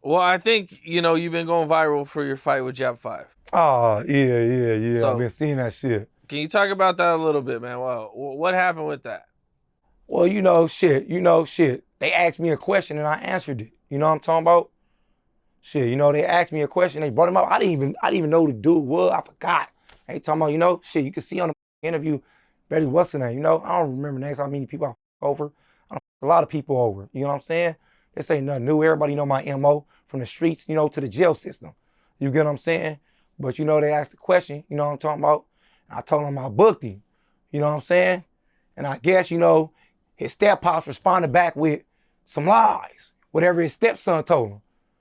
Well, I think, you've been going viral for your fight with Jap5. Oh, yeah. I've So, been seeing that shit. can you talk about that a little bit, man? Well, what happened with that? Well, shit. They asked me a question and I answered it. You know what I'm talking about? Shit, they asked me a question, they brought him up. I didn't even know who the dude was. I forgot. They talking about, shit, you can see on the interview, Betty, what's the name? I don't remember names, how many people I over. I don't a lot of people over. You know what I'm saying? This ain't nothing new. Everybody know my MO from the streets, to the jail system. You get what I'm saying? But they asked the question, you know what I'm talking about? I told them I booked him. You know what I'm saying? And I guess, his step-pops responded back with some lies, whatever his stepson told him.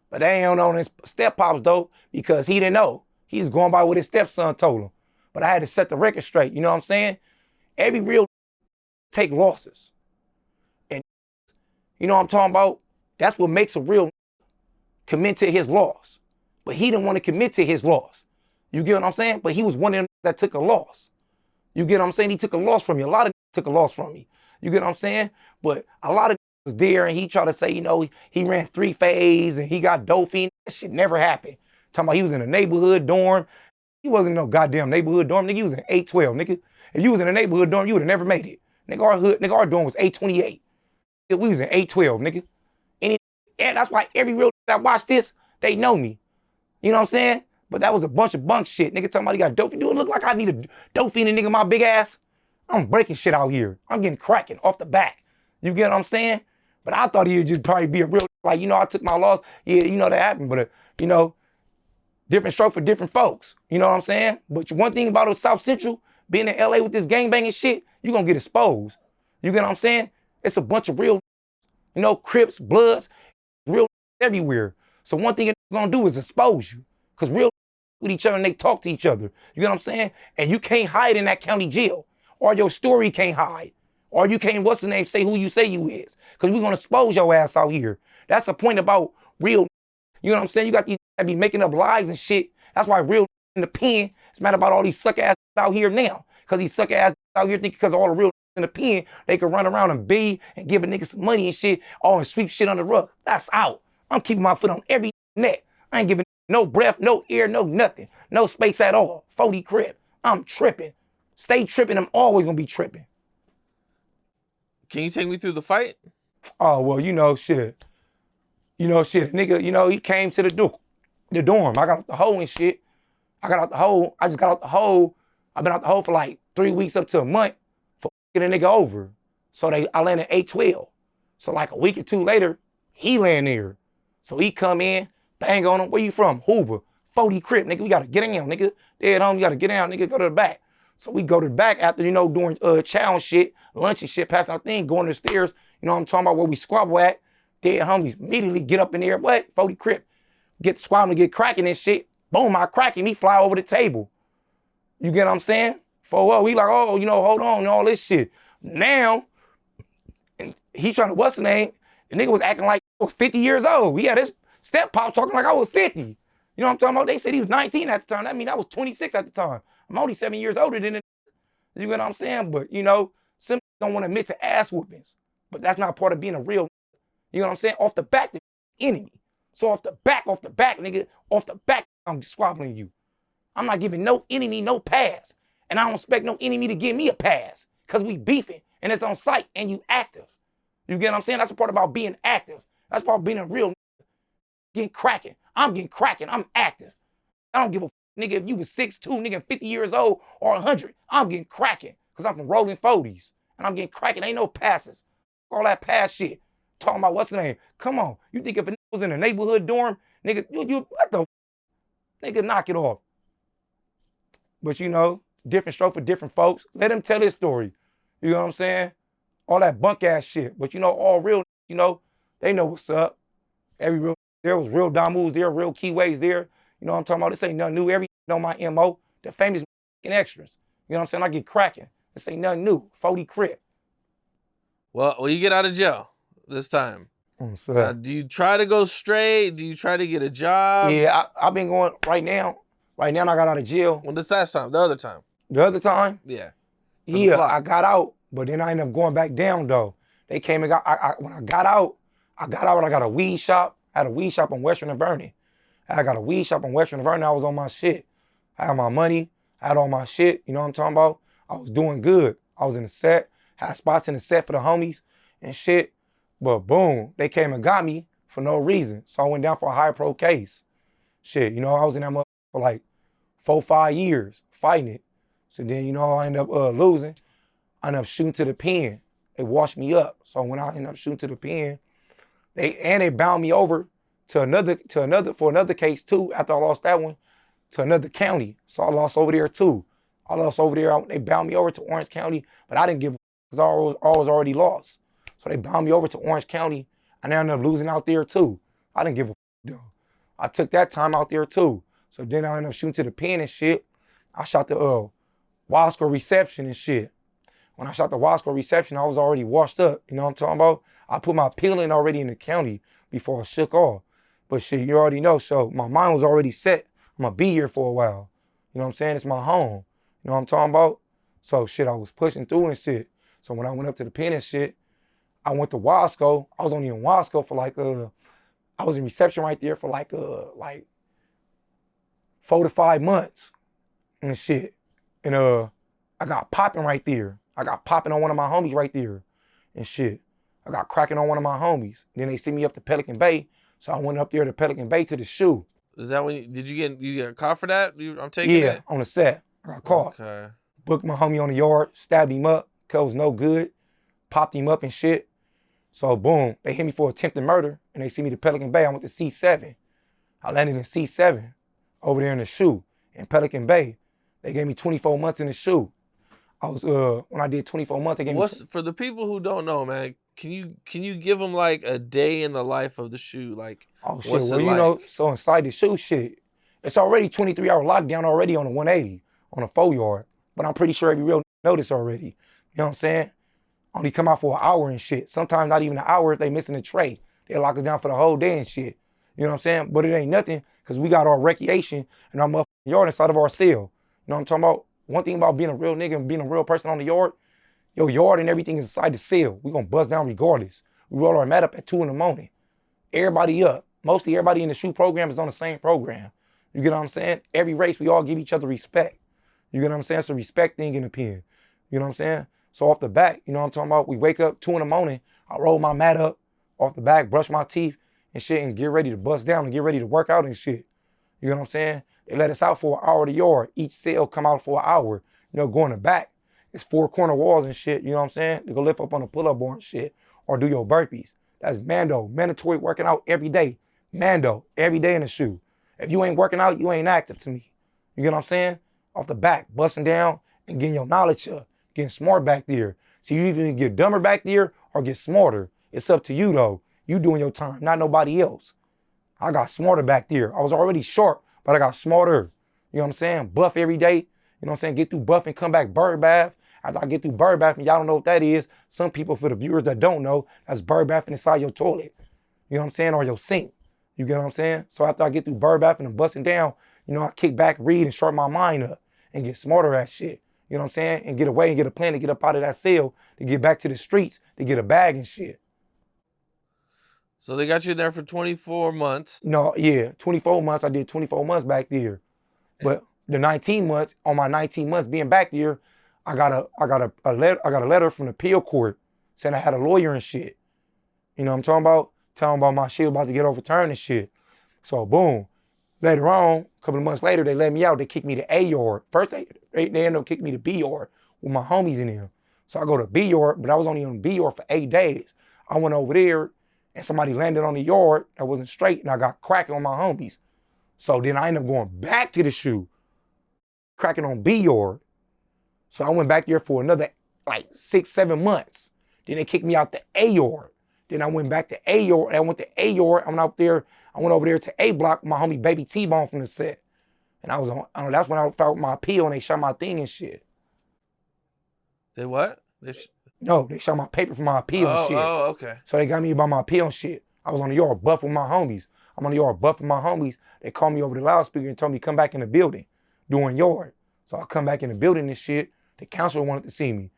But they ain't on his step-pops, though, because he didn't know. He was going by what his stepson told him. But I had to set the record straight, you know what I'm saying? Every real take losses. And you know what I'm talking about? That's what makes a real commit to his loss. But he didn't want to commit to his loss. You get what I'm saying? But he was one of them that took a loss. You get what I'm saying? He took a loss from me. A lot of took a loss from me. You get what I'm saying? But a lot of was there and he tried to say, he ran 3-phase and he got doping. That shit never happened. Talking about he was in a neighborhood dorm. He wasn't in no goddamn neighborhood dorm. Nigga, he was in 812, nigga. If you was in a neighborhood dorm, you would have never made it. Our dorm was 828. We was in 812, nigga. And that's why every real that watch this, they know me. You know what I'm saying? But that was a bunch of bunk shit. Nigga talking about he got dope. Do it look like I need a dope fiend nigga my big ass? I'm breaking shit out here. I'm getting cracking off the back. You get what I'm saying? But I thought he'd just probably be a real, I took my loss. Yeah, that happened. But, different stroke for different folks. You know what I'm saying? But one thing about South Central, being in LA with this gangbanging shit, you gonna get exposed. You get what I'm saying? It's a bunch of real, Crips, Bloods, real everywhere. So one thing it's gonna do is expose you. Because real with each other and they talk to each other. You get what I'm saying? And you can't hide in that county jail. Or your story can't hide. Or you can't, say who you say you is. Because we're gonna expose your ass out here. That's the point about real. You know what I'm saying? You got these that be making up lies and shit. That's why real in the pen, it's mad about all these suck ass out here now. Because these suck ass out here think because all the real in the pen, they can run around and be and give a nigga some money and shit, and sweep shit under the rug. That's out. I'm keeping my foot on every neck. I ain't giving no breath, no air, no nothing. No space at all. 40 crib. I'm tripping. Stay tripping. I'm always gonna be tripping. Can you take me through the fight? Oh, well, shit. Nigga, he came to the dorm. I got out the hole and shit. I just got out the hole. I've been out the hole for like 3 weeks up to a month for getting a nigga over. So I landed 812. So like a week or two later, he land there. So he come in, bang on him. Where you from? Hoover. 40 crib, nigga. We gotta get down, nigga. Dead home, you gotta get down, nigga. Go to the back. So we go to the back after, doing chow and shit, lunch and shit, passing our thing, going to the stairs. You know what I'm talking about, where we squabble at. Dead homies immediately get up in there, what? 40 crib. Get squabbling, get cracking and shit. Boom, I crack him, he fly over the table. You get what I'm saying? We like, hold on, and all this shit. Now, and he trying to, what's the name? The nigga was acting like I was 50 years old. He had his step pop talking like I was 50. You know what I'm talking about? They said he was 19 at the time. That means I was 26 at the time. I'm only 7 years older than it. You get what I'm saying? But, some don't want to admit to ass whoopings. But that's not part of being a real, you know what I'm saying? Off the back, the enemy. So off the back, nigga, off the back, I'm squabbling you. I'm not giving no enemy no pass. And I don't expect no enemy to give me a pass. Because we beefing and it's on sight and you active. You get what I'm saying? That's the part about being active. That's part of being a real getting cracking. I'm getting cracking. I'm active. I don't give a nigga if you was 6'2", nigga 50 years old or 100. I'm getting cracking. Because I'm from rolling 40s. And I'm getting cracking. Ain't no passes. All that pass shit. Talking about what's the name? Come on. You think if a nigga was in a neighborhood dorm, nigga, you what the nigga, knock it off. But different stroke for different folks. Let him tell his story. You know what I'm saying? All that bunk ass shit. But all real, they know what's up. Every real, there was real Damus there, real Keyways there. You know what I'm talking about? This ain't nothing new. Every know my MO, the famous extras. You know what I'm saying? I get cracking. This ain't nothing new. 40 crib. Well, you get out of jail this time. Do you try to go straight? Do you try to get a job? Yeah, I've been going right now. Right now, I got out of jail. Well, this last time, the other time. The other time? Yeah. Yeah, I got out, but then I ended up going back down though. They came and when I got out and I got a weed shop. I had a weed shop on Western and Vernon. I got a weed shop on Western and Vernon. I was on my shit. I had my money. I had all my shit. You know what I'm talking about? I was doing good. I was in the set. Had spots in the set for the homies and shit. But boom, they came and got me for no reason. So I went down for a high pro case. Shit, you know, I was in that motherfucker for like 4-5 years fighting it. So then, you know, I ended up losing. I ended up shooting to the pen. They washed me up. So when I ended up shooting to the pen, they bound me over to another case too. After I lost that one, to another county. So I lost over there too. I lost over there. They bound me over to Orange County, but I didn't give because I was already lost. So they bound me over to Orange County, and I ended up losing out there too. I didn't give a though. I took that time out there too. So then I ended up shooting to the pen and shit. I shot the Wasco reception and shit. When I shot the Wasco reception, I was already washed up. You know what I'm talking about? I put my peel in already in the county before I shook off. But shit, you already know. So my mind was already set. I'm going to be here for a while. You know what I'm saying? It's my home. You know what I'm talking about? So shit, I was pushing through and shit. So when I went up to the pen and shit, I went to Wasco. I was only in Wasco for like, I was in reception right there for like 4 to 5 months and shit. And I got popping right there. I got popping on one of my homies right there and shit. I got cracking on one of my homies. Then they sent me up to Pelican Bay. So I went up there to Pelican Bay to the shoe. Is that when did you get caught for that? I'm taking it? Yeah, on the set. I got caught. Okay. Booked my homie on the yard, stabbed him up, cause it was no good. Popped him up and shit. So boom, they hit me for attempted murder and they sent me to Pelican Bay. I went to C7. I landed in C7 over there in the shoe in Pelican Bay. They gave me 24 months in the shoe. I was when I did 24 months, they gave me. For the people who don't know, man, can you give them like a day in the life of the shoe? Like, oh shit, what's well it you like? know, so inside the shoe shit, it's already 23-hour lockdown already on the 180 on a 4-yard. But I'm pretty sure every real know this already. You know what I'm saying? Only come out for an hour and shit. Sometimes not even an hour if they missing a tray. They lock us down for the whole day and shit. You know what I'm saying? But it ain't nothing because we got our recreation and our motherfucking yard inside of our cell. You know what I'm talking about? One thing about being a real nigga and being a real person on the yard, your yard and everything is inside the cell. We gonna bust down regardless. We roll our mat up at 2 in the morning. Everybody up. Mostly everybody in the shoe program is on the same program. You get what I'm saying? Every race, we all give each other respect. You get what I'm saying? It's a respect thing in the pen. You know what I'm saying? So off the back, you know what I'm talking about? We wake up 2 in the morning, I roll my mat up off the back, brush my teeth and shit, and get ready to bust down and get ready to work out and shit. You know what I'm saying? They let us out for an hour to yard. Each cell come out for an hour. You know, go in the back. It's 4 corner walls and shit, you know what I'm saying? To go lift up on a pull-up bar and shit, or do your burpees. That's Mando, mandatory working out every day. Mando, every day in the shoe. If you ain't working out, you ain't active to me. You get what I'm saying? Off the back, busting down and getting your knowledge up, getting smart back there. So you either get dumber back there or get smarter. It's up to you though. You doing your time, not nobody else. I got smarter back there. I was already sharp, but I got smarter. You know what I'm saying? Buff every day. You know what I'm saying? Get through buff and come back bird bath. After I get through bird bath, and y'all don't know what that is. Some people, for the viewers that don't know, that's bird bathing inside your toilet. You know what I'm saying? Or your sink. You get what I'm saying? So after I get through bird bathing and busting down, you know, I kick back, read, and sharpen my mind up and get smarter at shit. You know what I'm saying? And get away and get a plan to get up out of that cell, to get back to the streets, to get a bag and shit. So they got you there for 24 months. No, yeah, 24 months. I did 24 months back there. But the 19 months, on my 19 months being back there, I got a letter from the appeal court saying I had a lawyer and shit. You know what I'm talking about? Telling about my shit about to get overturned and shit. So boom. Later on, a couple of months later, they let me out. They kicked me to A yard. First, they ended up kicking me to B yard with my homies in there. So I go to B yard, but I was only on B yard for 8 days. I went over there and somebody landed on the yard that wasn't straight and I got cracking on my homies. So then I ended up going back to the shoe, cracking on B yard. So I went back there for another like 6-7 months. Then they kicked me out to A yard. Then I went back to A yard. I went to A yard. I went out there. I went over there to A block with my homie Baby T-Bone from the set. And I was on, that's when I filed my appeal and they shot my thing and shit. They what? No, they shot my paper for my appeal and shit. Oh, okay. So they got me about my appeal and shit. I was on the yard buff with my homies. I'm on the yard buff with my homies. They called me over the loudspeaker and told me come back in the building doing yard. So I come back in the building and shit. The counselor wanted to see me.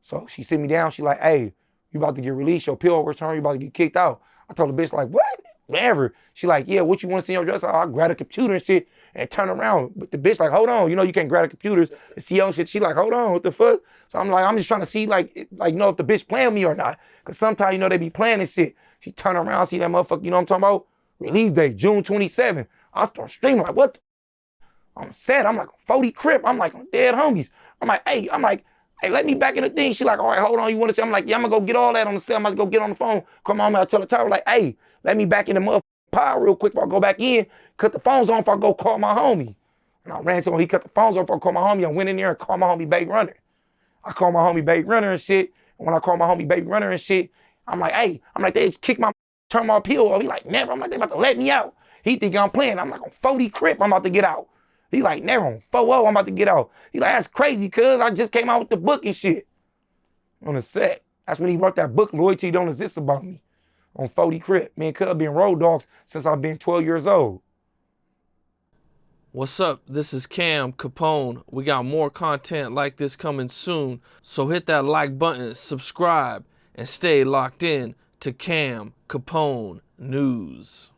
So she sit me down. She like, hey, you about to get released. Your appeal overturned. You about to get kicked out. I told the bitch like, what? whatever. She like, yeah, what you want to see on your dress? I grab a computer and shit and turn around. But the bitch like, hold on, you know you can't grab the computers and see on shit. She like, hold on, what the fuck? So I'm like, I'm just trying to see like you know if the bitch playing with me or not. Cause sometimes you know they be playing this shit. She turn around, see that motherfucker, you know what I'm talking about? Release date, June 27th. I start streaming like, what the? I'm sad. I'm like, 40 Crip. I'm like, I'm dead homies. I'm like, hey, let me back in the thing. She like, all right, hold on. You want to see? I'm like, yeah, I'm gonna go get all that on the cell. I'm about to go get on the phone. Come on, man. I tell the tower, like, hey, let me back in the motherfucking pile real quick before I go back in. Cut the phones on before I go call my homie. And I ran to him. He cut the phones off before I called my homie. I went in there and called my homie Baby Runner. I called my homie Baby Runner and shit. And when I called my homie Baby Runner and shit, I'm like, hey, they kick my turn my appeal off. He like, never. I'm like, they about to let me out. He think I'm playing. I'm like, on 40 Crip, I'm about to get out. He like, never, on 4-0, I'm about to get out. He like, that's crazy, cuz I just came out with the book and shit. On the set. That's when he wrote that book, Loyalty Don't Exist About Me. On 40 Crip. Me and cuz been road dogs since I've been 12 years old. What's up? This is Capone. We got more content like this coming soon. So hit that like button, subscribe, and stay locked in to Capone News.